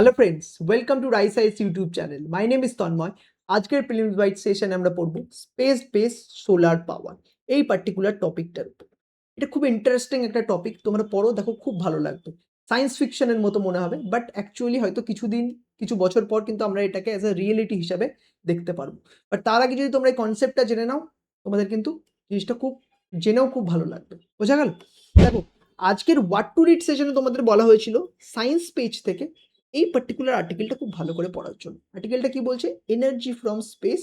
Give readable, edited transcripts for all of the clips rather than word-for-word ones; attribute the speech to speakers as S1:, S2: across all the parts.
S1: Hello friends, welcome to Rise IAS YouTube channel. My name is Tanmoy. আজকের prelims byte সেশনে আমরা পড়ব space base solar পাওয়ার, এই particular টপিকটার উপর। এটা খুব ইন্টারেস্টিং একটা টপিক। তোমরা পড়ো, দেখো, খুব ভালো লাগবে। সায়েন্স ফিকশনের মতো মনে হবে, বাট অ্যাকচুয়ালি হয়তো কিছু বছর পর কিন্তু আমরা এটাকে অ্যাজ আ রিয়েলিটি হিসাবে দেখতে পারবো। বাট তার আগে যদি তোমরা এই কনসেপ্টটা জেনে নাও, তোমাদের কিন্তু জিনিসটা জেনেও খুব ভালো লাগবে। বোঝা গেল? দেখো, আজকের ওয়াট টু রিড সেশনে তোমাদের বলা হয়েছিল সায়েন্স পেজ থেকে এই পার্টিকুলার আর্টিকেলটা খুব ভালো করে পড়ার জন্য। আর্টিকেলটা কি বলছে? Energy from space,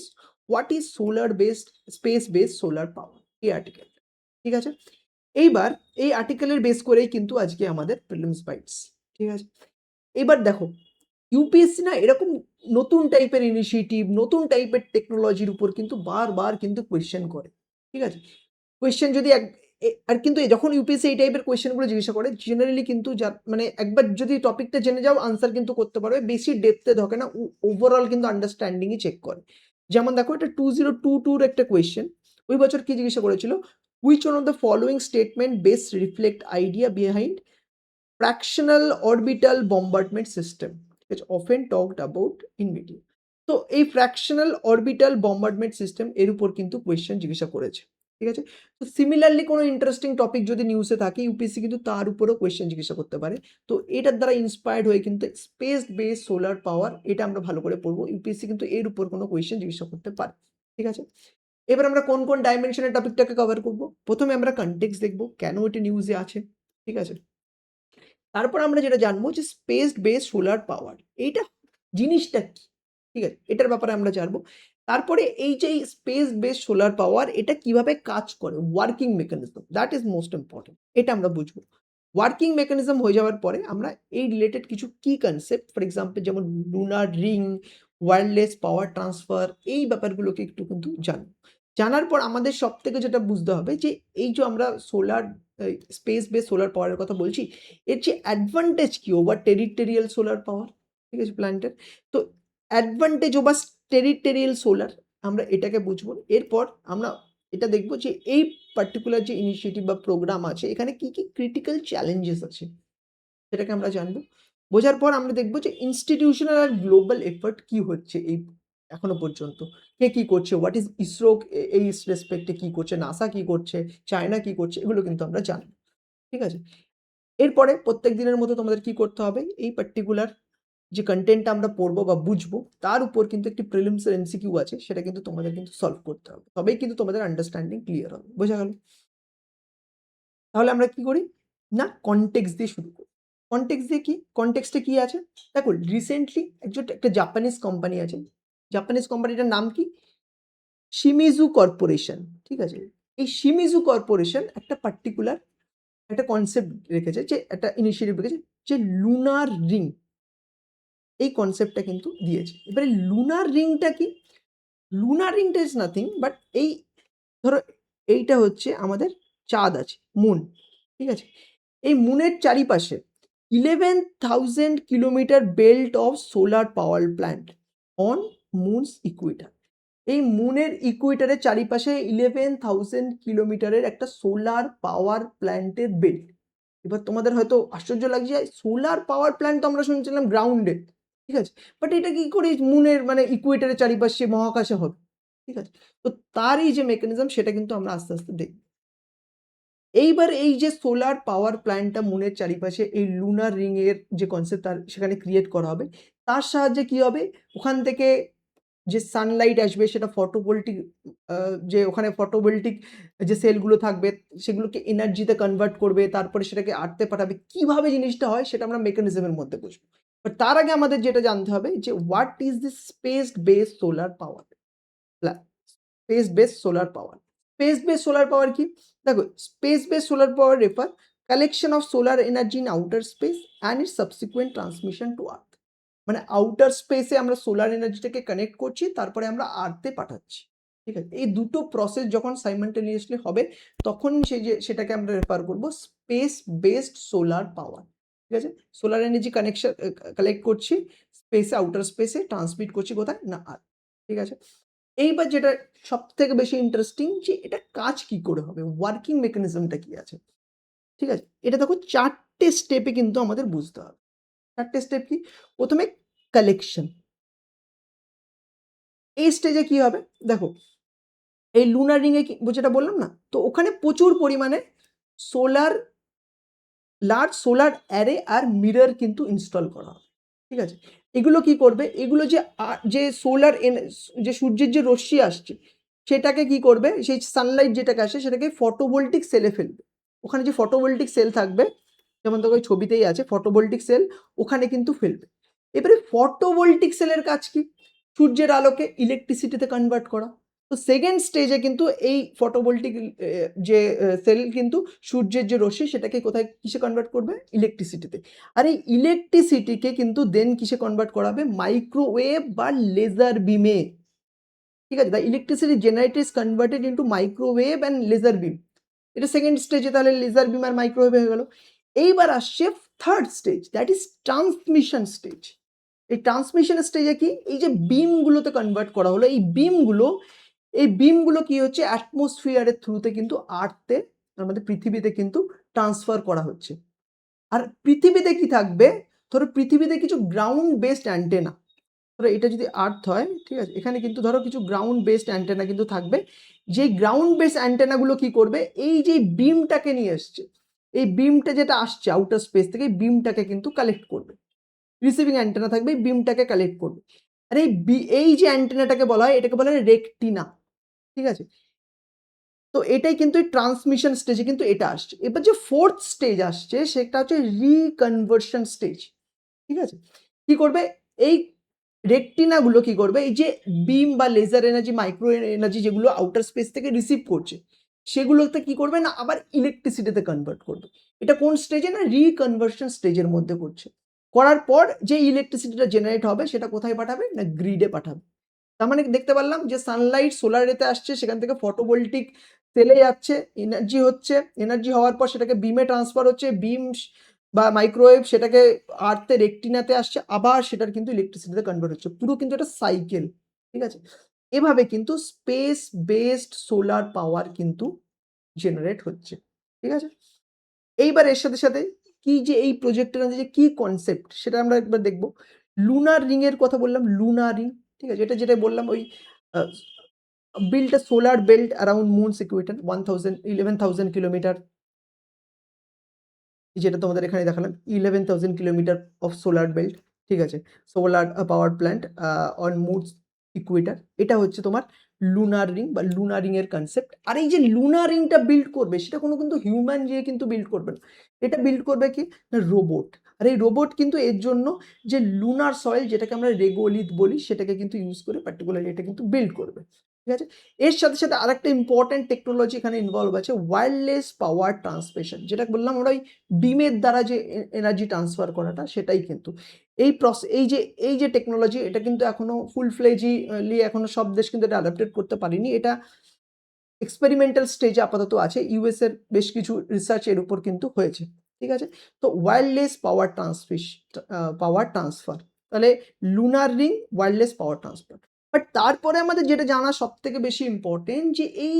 S1: what is solar based space based solar power, এই আর্টিকেল। ঠিক আছে, এইবার এই আর্টিকেলের বেস করেই কিন্তু আজকে আমাদের প্রিলিমস বাইটস। ঠিক আছে, এবার দেখো, ইউপিএসসি না এরকম নতুন টাইপের ইনিশিয়েটিভ, নতুন টাইপের টেকনোলজির উপর কিন্তু বারবার কিন্তু কোয়েশ্চেন করে। ঠিক আছে, কোয়েশ্চেন যদি আর কিন্তু যখন ইউপিএসসি এই টাইপের কোয়েশ্চেনগুলো জিজ্ঞাসা করে, জেনারেলি কিন্তু মানে একবার যদি টপিকটা জেনে যাও, আনসার কিন্তু করতে পারবে। বেশি ডেপথে ধকে না, ওভারঅল কিন্তু আন্ডারস্ট্যান্ডিংই চেক করে। যেমন দেখো, এটা 2022 একটা কোয়েশ্চেন। ওই বছর কি জিজ্ঞাসা করেছিল? Which one of the following statement best reflect idea behind fractional orbital bombardment system, ঠিক আছে, often talked about in media. তো এই ফ্র্যাকশনাল অরবিটাল বম্বার্ডমেন্ট সিস্টেম এর উপর কিন্তু কোয়েশ্চেন জিজ্ঞাসা করেছে। ঠিক আছে, তো সিমিলারলি কোনো ইন্টারেস্টিং টপিক যদি নিউজে থাকে, ইউপিএসসি কিন্তু তার উপরেও কোয়েশ্চেন জিজ্ঞাসা করতে পারে। তো এটার দ্বারা ইন্সপায়ার্ড হয়ে কিন্তু স্পেস বেস সোলার পাওয়ার, এটা আমরা ভালো করে পড়বো। ইউপিএসসি কিন্তু এর উপর কোনো কোয়েশ্চেন জিজ্ঞাসা করতে পারে। ঠিক আছে, এবার আমরা কোন কোন ডাইমেনশনের টপিকটাকে কভার করব। প্রথমে আমরা কনটেক্সট দেখবো, কেন এটা নিউজে আছে। ঠিক আছে, তারপর আমরা যেটা জানবো যে স্পেস বেস সোলার পাওয়ার এইটা জিনিসটা কি। ঠিক আছে, এটার ব্যাপারে আমরা জানবো। তারপরে এই যে স্পেস বেস সোলার পাওয়ার, এটা কিভাবে কাজ করে, working mechanism, that is most important, এটা আমরা বুঝবো। ওয়ার্কিং মেকানিজম হয়ে যাওয়ার পরে আমরা এই রিলেটেড কিছু কি কনসেপ্ট, ফর এক্সাম্পল যেমন lunar ring, wireless power transfer, এই ব্যাপারগুলোকে একটু কিন্তু জানবো। জানার পর আমাদের সব থেকে যেটা বুঝতে হবে যে এই যে আমরা সোলার স্পেস বেস সোলার পাওয়ারের কথা বলছি, এর যে অ্যাডভান্টেজ কি ওভার টেরিটোরিয়াল সোলার পাওয়ার, ঠিক আছে, প্ল্যান্টের। তো অ্যাডভান্টেজ ওভার টেরিটোরিয়াল সোলার, আমরা এটাকে বুঝবো। এরপর আমরা এটা দেখবো যে এই পার্টিকুলার যে ইনিশিয়েটিভ বা প্রোগ্রাম আছে, এখানে কি কি ক্রিটিক্যাল চ্যালেঞ্জেস আছে, সেটাকে আমরা জানবো। বোঝার পর আমরা দেখবো যে ইনস্টিটিউশনাল আর গ্লোবাল এফর্ট কি হচ্ছে এই এখনো পর্যন্ত, কে কি করছে, হোয়াট ইজ ইসরো এই রেসপেক্টে কি করছে, নাসা কি করছে, চায়না কি করছে, এগুলো কিন্তু আমরা জানবো। ঠিক আছে, এরপরে প্রত্যেক দিনের মতো তোমাদের কি করতে হবে, এই পার্টিকুলার যে কন্টেন্টটা আমরা পড়বো বা বুঝবো, তার উপর কিন্তু একটি প্রিলিমস এর এমসিকিউ আছে, সেটা কিন্তু তোমাদের কিন্তু সলভ করতে হবে, তবেই কিন্তু তোমাদের আন্ডারস্ট্যান্ডিং ক্লিয়ার হবে। বোঝা গেল? তাহলে আমরা কি করি না, কনটেক্সট দিয়ে শুরু করি। কনটেক্সট দিয়ে কি, কনটেক্সটে কি আছে দেখো, রিসেন্টলি একটা জাপানিজ কোম্পানি আছে। জাপানিজ কোম্পানিটার নাম কি? Shimizu corporation. ঠিক আছে, এই শিমিজু কর্পোরেশন একটা পার্টিকুলার একটা কনসেপ্ট রেখেছে, যে একটা ইনিশিয়েটিভ রেখেছে, যে লুনার রিং, এই কনসেপ্টটা কিন্তু দিয়েছে। এবারে লুনার রিংটা কি? লুনার রিংটা ইজ নাথিং বাট এই, ধরো, এইটা হচ্ছে আমাদের চাঁদ আছে, মুন। ঠিক আছে, এই মুনের চারিপাশে 11,000 kilometre belt of solar power plant on moon's equator. এই মুনের ইকুইটারের চারিপাশে 11,000 কিলোমিটারের একটা সোলার পাওয়ার প্ল্যান্টের বেল্ট। এবার তোমাদের হয়তো আশ্চর্য লাগছে, সোলার পাওয়ার প্ল্যান্ট তো আমরা শুনছিলাম গ্রাউন্ডে। ঠিক আছে, বাট এটা কি করে মুনের মানে ইকুয়েটরের চারিপাশে মহাকাশে হবে? ঠিক আছে, তো তার এই যে মেকানিজম, সেটা কিন্তু আমরা আস্তে আস্তে দেখব। এইবার এই যে সোলার পাওয়ার প্ল্যান্টটা মুনের চারিপাশে এই লুনার রিং এর যে কনসেপ্ট তার সেখানে ক্রিয়েট করা হবে, তার সাহায্যে কি হবে, ওখান থেকে যে সানলাইট আসবে সেটা ফটোভোল্টিক, যে ওখানে ফটোভোল্টিক যে সেলগুলো থাকবে, সেগুলোকে এনার্জিতে কনভার্ট করবে, তারপরে সেটাকে আর্থে পাঠাবে। কিভাবে জিনিসটা হয় সেটা আমরা মেকানিজমের মধ্যে বুঝবো। বাট তার আগে আমাদের যেটা জানতে হবে যে what is this space based solar power, space based solar power. Space based solar power কি? দেখো, space based solar power refer collection of solar energy in outer space and it's subsequent transmission to earth. মানে outer স্পেসে আমরা solar এনার্জিটাকে connect করছি, তারপরে আমরা আর্থে পাঠাচ্ছি। ঠিক আছে, এই দুটো প্রসেস যখন সাইমালটেনিয়াসলি হবে, তখন সেটাকে আমরা রেফার করবো স্পেস বেসড সোলার পাওয়ার। ঠিক আছে, সোলার এনার্জি কানেকশন কালেক্ট করছি স্পেসে, আউটার স্পেসে ট্রান্সমিট করছি কোথায় না, আর্থ। ঠিক আছে, এইবার যেটা সব থেকে বেশি ইন্টারেস্টিং, যে এটা কাজ কি করে হবে, ওয়ার্কিং মেকানিজমটা কি আছে। ঠিক আছে, এটা দেখো 4টে স্টেপে কিন্তু আমাদের বুঝতে হবে। 4টে স্টেপ কি? প্রথমে কালেকশন। এই স্টেজে কি হবে? দেখো এই লুনার রিং এ কি যেটা বললাম না? তো ওখানে প্রচুর পরিমাণে সোলার লার্জ সোলার অ্যারে আর মিরর কিন্তু ইনস্টল করা হবে। ঠিক আছে? এগুলো কি করবে? এগুলো যে সোলার যে সূর্যের যে রশ্মি আসছে সেটাকে কি করবে? সেই সানলাইট যেটাকে আসে সেটাকে ফটোভোল্টিক সেলে ফেলবে। ওখানে যে ফটোভোল্টিক সেল থাকবে, যেমন দেখো ওই ছবিতেই আছে ফটোভোল্টিক সেল, ওখানে কিন্তু ফেলবে। এবারে ফটোভোল্টিক সেলের কাজ কি? সূর্যের আলোকে ইলেকট্রিসিটিতে কনভার্ট করা। তো সেকেন্ড স্টেজে কিন্তু এই ফটোভোল্টিক যে সেল কিন্তু সূর্যের যে রশ্মি সেটাকে কোথায় কিসে কনভার্ট করবে? ইলেকট্রিসিটিতে। আর এই ইলেকট্রিসিটিকে কিন্তু দেন কিসে কনভার্ট করা হবে? মাইক্রোওয়েভ বা লেজার বিমে। ঠিক আছে? The electricity generated is converted into microwave and laser beam. এটা সেকেন্ড স্টেজে, তাহলে লেজার বিম আর মাইক্রোওয়েভ হয়ে গেল। এইবার আসছে third stage, that is transmission stage. এই ট্রান্সমিশন স্টেজে কি? এই যে বিমগুলোতে কনভার্ট করা হলো, এই বিমগুলো কি হচ্ছে? অ্যাটমসফিয়ারের থ্রুতে কিন্তু আর্থে, আমাদের পৃথিবীতে কিন্তু ট্রান্সফার করা হচ্ছে। আর পৃথিবীতে কি থাকবে? ধরো পৃথিবীতে কিছু গ্রাউন্ড বেসড অ্যান্টেনা, ধরো এটা যদি আর্থ হয়, ঠিক আছে, এখানে কিন্তু ধরো কিছু গ্রাউন্ড বেসড অ্যান্টেনা কিন্তু থাকবে। যে গ্রাউন্ড বেসড অ্যান্টেনাগুলো কি করবে? এই যে বিমটাকে নিয়ে এসছে, এই বিমটা যেটা আসছে আউটার স্পেস থেকে, এই বিমটাকে কিন্তু কালেক্ট করবে। রিসিভিং অ্যান্টেনা থাকবে, এই বিমটাকে কালেক্ট করবে। আর এই যে অ্যান্টেনাটাকে বলা হয়, এটাকে বলা হয় রেকটিনা। ঠিক আছে? তো এটাই কিন্তু ট্রান্সমিশন স্টেজে কিন্তু এটা আসছে। এবার যে ফোর্থ স্টেজ আসছে সেটা হচ্ছে রিকনভার্সন স্টেজ। ঠিক আছে? কি করবে? এই রেকটিনাগুলো কি করবে? এই যে বিম বা লেজার এনার্জি, মাইক্রো এনার্জি যেগুলো আউটার স্পেস থেকে রিসিভ করছে, সেগুলোতে কি করবে না আবার ইলেকট্রিসিটিতে কনভার্ট করবে। এটা কোন স্টেজে? না রিকনভার্সন স্টেজের মধ্যে করছে। করার পর যে ইলেকট্রিসিটিটা জেনারেট হবে সেটা কোথায় পাঠাবে? না গ্রিডে পাঠাবে। তার মানে দেখতে পারলাম যে সানলাইট সোলার রেতে আসছে, সেখান থেকে ফটোভোল্টিক সেলে যাচ্ছে, এনার্জি হচ্ছে, এনার্জি হওয়ার পর সেটাকে বিমে ট্রান্সফার হচ্ছে, বিম বা মাইক্রোওয়েভ সেটাকে আর্থে রেকটিনাতে আসছে, আবার সেটার কিন্তু ইলেকট্রিসিটিতে কনভার্ট হচ্ছে। পুরো কিন্তু এটা সাইকেল। ঠিক আছে? এভাবে কিন্তু স্পেস বেসড সোলার পাওয়ার কিন্তু জেনারেট হচ্ছে। ঠিক আছে? এইবার এর সাথে সাথে কি যে এই প্রজেক্টের মধ্যে যে কি কনসেপ্ট সেটা আমরা একবার দেখব। লুনার রিং এর কথা বললাম, লুনার রিং। ঠিক আছে? এটা যেটা বললাম ওই আ build a solar belt around moon's equator 11,000 kilometre, যেটা তোমাদের এখানে দেখালাম 11,000 কিলোমিটার অফ সোলার বেল্ট। ঠিক আছে? Solar power plant on moons Ecuador. এটা হচ্ছে তোমার লুনার রিং বা লুনার রিং এর কনসেপ্ট। আর এই যে লুনার রিংটা বিল্ড করবে সেটা কিন্তু হিউম্যান দিয়ে কিন্তু বিল্ড করবে না। এটা বিল্ড করবে কি? না রোবট। আর এই রোবট কিন্তু এর জন্য যে লুনার সয়েল যেটাকে আমরা রেগোলিথ বলি সেটাকে কিন্তু ইউজ করে পার্টিকুলারলি এটা কিন্তু বিল্ড করবে। ঠিক আছে? এর সাথে সাথে আরেকটা ইম্পর্টেন্ট টেকনোলজি এখানে ইনভলভ আছে, ওয়্যারলেস পাওয়ার ট্রান্সমিশন। যেটা বললাম আমরা ওই বিমের দ্বারা যে এনার্জি ট্রান্সফার করাটা সেটাই কিন্তু এই যে টেকনোলজি এটা কিন্তু এখনো ফুল ফ্লেজলি এখনো সব দেশ কিন্তু এটা অ্যাডাপ্টেড করতে পারেনি। এটা এক্সপেরিমেন্টাল স্টেজে আপাতত আছে। ইউএস এর বেশ কিছু রিসার্চ এর উপর কিন্তু হয়েছে। ঠিক আছে? তো ওয়্যারলেস পাওয়ার ট্রান্সফার, তাহলে lunar ring wireless power transfer. But তারপরে আমাদের যেটা জানা সবথেকে বেশি ইম্পর্টেন্ট যে এই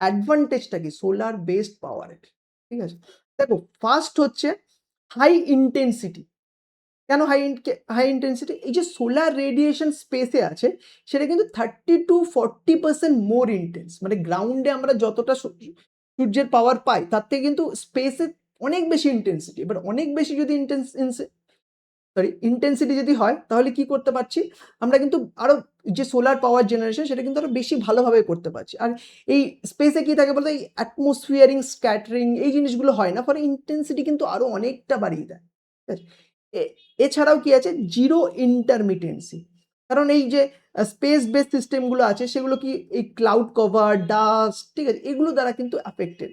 S1: অ্যাডভান্টেজটা কি সোলার বেসড পাওয়ারের। ঠিক আছে? দেখো ফার্স্ট হচ্ছে হাই ইনটেনসিটি। কেন হাই ইনটেনসিটি? এই যে সোলার রেডিয়েশন স্পেসে আছে সেটা কিন্তু 30-40% মোর ইনটেন্স। মানে গ্রাউন্ডে আমরা যতটা সূর্যের পাওয়ার পাই তার থেকে কিন্তু স্পেসে অনেক বেশি ইনটেনসিটি। এবার অনেক বেশি যদি ইনটেনসিটি যদি হয় তাহলে কি করতে পারছি? আমরা কিন্তু আরো যে সোলার পাওয়ার জেনারেশন সেটা কিন্তু আরো বেশি ভালোভাবে করতে পারছি। আর এই স্পেসে কি থাকে বলতো? এই অ্যাটমসফিয়ারিং স্ক্যাটারিং এই জিনিসগুলো হয় না, ফলে ইনটেনসিটি কিন্তু আরো অনেকটা বাড়িয়ে দেয়। ঠিক আছে? এছাড়াও কি আছে? জিরো ইন্টারমিটেন্সি। কারণ এই যে স্পেস বেসড সিস্টেমগুলো আছে সেগুলো কি এই ক্লাউড কভার, ডাস্ট, ঠিক আছে, এগুলো দ্বারা কিন্তু অ্যাফেক্টেড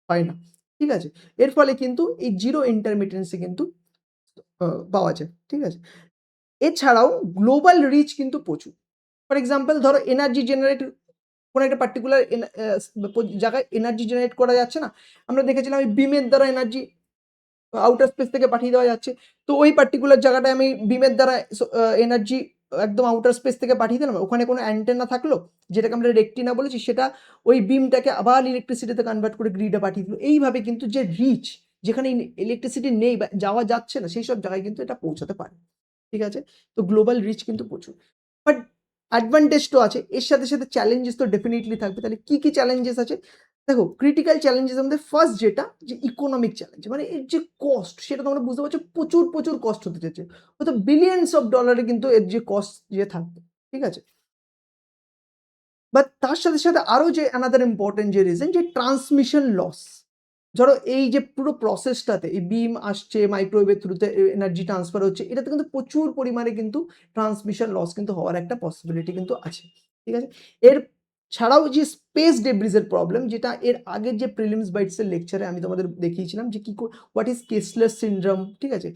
S1: হয় না। ঠিক আছে? এর ফলে কিন্তু এই জিরো ইন্টারমিটেন্সি কিন্তু পাওয়া যায়। ঠিক আছে? এছাড়াও গ্লোবাল রিচ কিন্তু প্রচুর। ফর এক্সাম্পল ধরো এনার্জি জেনারেট কোনো একটা পার্টিকুলার জায়গায় এনার্জি জেনারেট করা যাচ্ছে না? আমরা দেখেছিলাম এই বিমের দ্বারা এনার্জি আউটার স্পেস থেকে পাঠিয়ে দেওয়া যাচ্ছে। তো ওই পার্টিকুলার জায়গাটায় আমি বিমের দ্বারা এনার্জি একদম আউটার স্পেস থেকে পাঠিয়ে দিলাম। ওখানে কোনো অ্যান্টেনা থাকলো যেটাকে আমরা রেকটিনা বলেছি, সেটা ওই বিমটাকে আবার ইলেকট্রিসিটিতে কনভার্ট করে গ্রিডে পাঠিয়ে দিল। এইভাবে কিন্তু যে রিচ, যেখানে ইলেকট্রিসিটি নেই বা যাওয়া যাচ্ছে না সেই সব জায়গায় কিন্তু এটা পৌঁছাতে পারে। ঠিক আছে? তো গ্লোবাল রিচ কিন্তু প্রচুর। বাট অ্যাডভান্টেজ তো আছে। এর সাথে, সাথে চ্যালেঞ্জেস তো ডেফিনিটলি থাকবে। তাহলে কি চ্যালেঞ্জেস আছে? দেখো ক্রিটিক্যাল চ্যালেঞ্জেস এর মধ্যে ফার্স্ট যেটা যে ইকোনমিক চ্যালেঞ্জ। মানে এর যে কস্ট সেটা তোমরা বুঝতে পারছো প্রচুর কস্ট হতে যাচ্ছে। হয়তো বিলিয়নস অফ ডলারে কিন্তু এর যে কস্ট থাকবে। ঠিক আছে? বাট তার সাথে, সাথে আরো যে অ্যানাদার ইম্পোর্টেন্ট যে রিজন যে ট্রান্সমিশন লস। ধরো এই যে পুরো প্রসেসটাতে এই বিম আসছে মাইক্রোওয়েভের থ্রুতে এনার্জি ট্রান্সফার হচ্ছে এটাতে কিন্তু প্রচুর পরিমাণে কিন্তু ট্রান্সমিশন লস কিন্তু হওয়ার একটা পসিবিলিটি কিন্তু আছে। ঠিক আছে? এর ছাড়াও যে স্পেস ডেব্রিজ এর প্রবলেম যেটা এর আগের যে প্রিলিমস বাইটস এর লেকচারে আমি তোমাদের দেখিয়েছিলাম যে হোয়াট ইজ কেসলার সিনড্রোম। ঠিক আছে?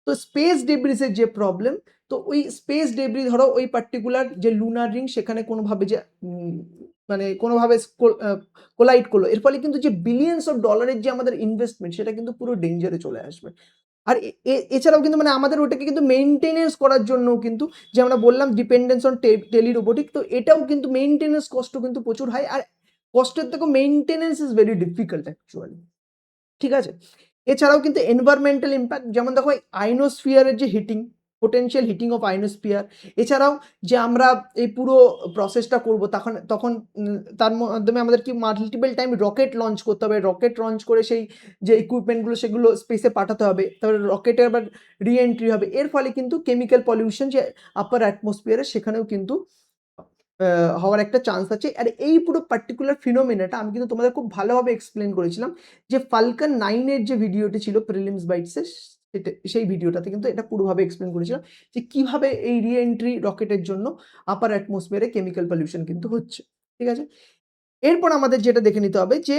S1: তো স্পেস ডেব্রিজ এর যে প্রবলেম তো ওই স্পেস ডেব্রি ধরো ওই পার্টিকুলার যে লুনার রিং সেখানে কোনোভাবে যে মানে কোনোভাবে কোলাইড করলো এর ফলে কিন্তু যে বিলিয়নস অফ ডলারের যে আমাদের ইনভেস্টমেন্ট সেটা কিন্তু পুরো ডেঞ্জারে চলে আসবে। আর এছাড়াও কিন্তু মানে আমাদের ওটাকে কিন্তু মেইনটেনেন্স করার জন্য কিন্তু যে আমরা বললাম ডিপেন্ডেন্স অন টেলি রোবোটিক তো এটাও কিন্তু মেইনটেনেন্স কষ্ট কিন্তু প্রচুর হয় আর কষ্টের থেকেও maintenance is very difficult actually. ঠিক আছে? এছাড়াও কিন্তু এনভায়রনমেন্টাল ইমপ্যাক্ট যেমন দেখো আয়নোস্ফিয়ারের যে heating, potential heating of ionosphere এছাড়াও যে আমরা এই পুরো প্রসেসটা করব তখন তার মাধ্যমে আমাদের কি মাল্টিপল টাইম রকেট লঞ্চ করতে হবে। রকেট লঞ্চ করে সেই যে ইকুইপমেন্টগুলো সেগুলো স্পেসে পাঠাতে হবে। তারপরে রকেটে আবার রি-এন্ট্রি হবে। এর ফলে কিন্তু কেমিক্যাল পলিউশন যে আপার অ্যাটমসফিয়ারে সেখানেও কিন্তু হওয়ার একটা চান্স আছে। আর এই পুরো পার্টিকুলার ফিনোমেনাটা আমি কিন্তু তোমাদের খুব ভালোভাবে এক্সপ্লেন করেছিলাম যে ফালকন 9 এর যে ভিডিওটি ছিল প্রিলিমস বাইটস এর সেই ভিডিওটাতে কিন্তু এটা পুরোভাবে এক্সপ্লেন করেছিলাম যে কিভাবে এই রি-এন্ট্রি রকেটের জন্য আপার অ্যাটমসফিয়ারে কেমিক্যাল পলিউশন কিন্তু হচ্ছে। ঠিক আছে? এরপর আমাদের যেটা দেখে নিতে হবে যে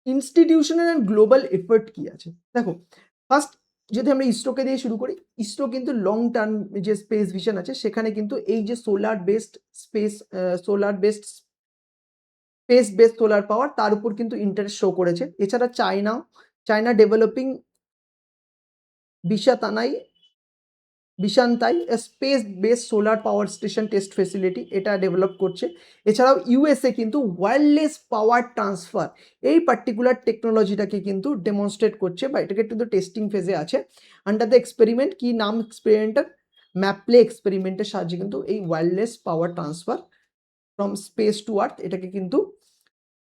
S1: ইনস্টিটিউশনাল এন্ড গ্লোবাল এফর্ট কি আছে। দেখো ফার্স্ট যদি আমরা ইসরোকে দিয়ে শুরু করি, ইসরো কিন্তু লং টার্ম যে স্পেস ভিশন আছে সেখানে কিন্তু এই যে সোলার বেসড সোলার পাওয়ার তার উপর কিন্তু ইন্টারেস্ট শো করেছে। এছাড়া চায়না ডেভেলপিং বিশাতানাই বিশান্তাই space base solar power station test facility এটা ডেভেলপ করছে। এছাড়াও ইউএসএ কিন্তু ওয়্যারলেস পাওয়ার ট্রান্সফার এই পার্টিকুলার টেকনোলজিটাকে কিন্তু ডেমনস্ট্রেট করছে বা এটাকে কিন্তু টেস্টিং ফেজে আছে। আন্ডার দ্য এক্সপেরিমেন্ট কি নাম এক্সপেরিমেন্টের ম্যাপলে এক্সপেরিমেন্টের সাহায্যে কিন্তু এই wireless power transfer from space to earth এটাকে কিন্তু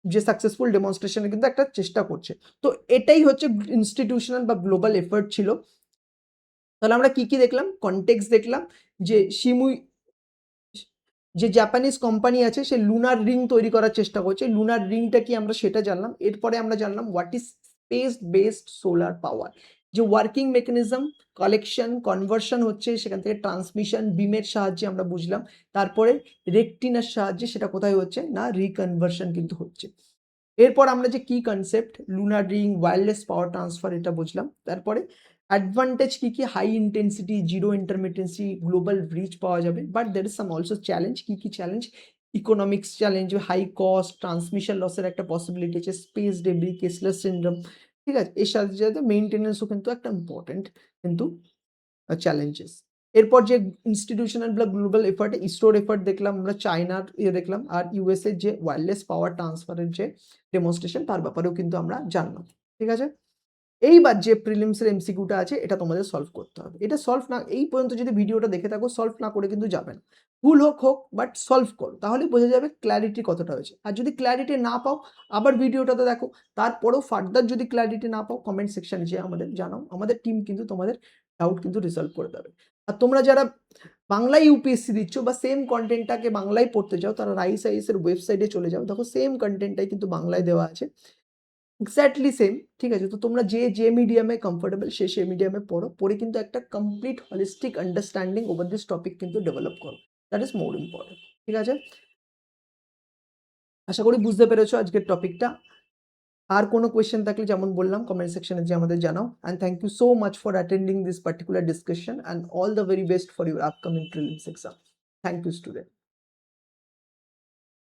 S1: যে সাকসেসফুল ডেমনস্ট্রেশনে কিন্তু একটা চেষ্টা করছে। তো এটাই হচ্ছে ইনস্টিটিউশনাল বা গ্লোবাল এফর্ট ছিল। তাহলে আমরা কি দেখলাম? কনটেক্সট দেখলাম যে যে জাপানিজ কোম্পানি আছে সে লুনার রিং তৈরি করার চেষ্টা করছে। লুনার রিংটা কি আমরা সেটা জানলাম। এরপরে আমরা জানলাম what is space based solar power. যে ওয়ার্কিং মেকানিজম, কালেকশন, কনভার্সন হচ্ছে সেখান থেকে ট্রান্সমিশন বিমের সাহায্যে আমরা বুঝলাম। তারপরে রেকটিনার সাহায্যে সেটা কোথায় হচ্ছে না রিকনভার্সন কিন্তু হচ্ছে। এরপর আমরা যে কি concept lunar ring, wireless power transfer এটা বুঝলাম। তারপরে অ্যাডভান্টেজ কি high intensity, zero intermittency, global reach পাওয়া যাবে। But there is some also challenge. কি challenge? Economics challenge, high cost, transmission লসের একটা পসিবিলিটি আছে, স্পেস ডেব্রি, কেসলার সিনড্রোম। ঠিক আছে? এর সাথে সাথে মেইনটেনেন্সও কিন্তু একটা ইম্পর্টেন্ট কিন্তু চ্যালেঞ্জেস। এরপর যে ইনস্টিটিউশনাল বা গ্লোবাল এফর্ট ইসরোর এফর্ট দেখলাম আমরা, চায়নার দেখলাম আর ইউএসএ যে ওয়্যারলেস পাওয়ার ট্রান্সফারের যে ডেমনস্ট্রেশন তার ব্যাপারেও কিন্তু আমরা জানলাম। ঠিক আছে? এইবার যে প্রিলিমস এর এমসিকিউটা আছে এটা তোমাদের সলভ করতে হবে। এটা সলভ না এই পর্যন্ত যদি ভিডিওটা দেখে থাকো সলভ না করে কিন্তু যাবে না। ভুল হোক বাট সলভ করো। তাহলে বোঝা যাবে ক্ল্যারিটি কতটা হয়েছে। আর যদি ক্ল্যারিটি না পাও আবার ভিডিওটাতে দেখো। তারপরেও ফার্দার যদি ক্ল্যারিটি না পাও কমেন্ট সেকশনে যেয়ে আমাদের জানাও। আমাদের টিম কিন্তু তোমাদের ডাউট কিন্তু রিসলভ করে দেবে। আর তোমরা যারা বাংলায় ইউপিএসসি দিচ্ছ বা সেম কন্টেন্টটাকে বাংলায় পড়তে চাও তারা রাইস আইএস এর ওয়েবসাইটে চলে যাও। দেখো সেম কন্টেন্টটাই কিন্তু বাংলায় দেওয়া আছে। Exactly same. ঠিক আছে? তো তোমরা যে মিডিয়ামে কমফোর্টেবল সে মিডিয়ামে পড়ো। পড়ে কিন্তু একটা complete holistic understanding over this topic কিন্তু ডেভেলপ করো। That is more important. ঠিক আছে? আশা করি বুঝতে পেরেছো আজকের টপিকটা। আর কোনো কোয়েশ্চেন থাকলে যেমন বললাম কমেন্ট সেকশনে যে আমাদের জানাও। And thank you so much for attending this particular discussion and all the very best for your upcoming prelims exam. Thank you student.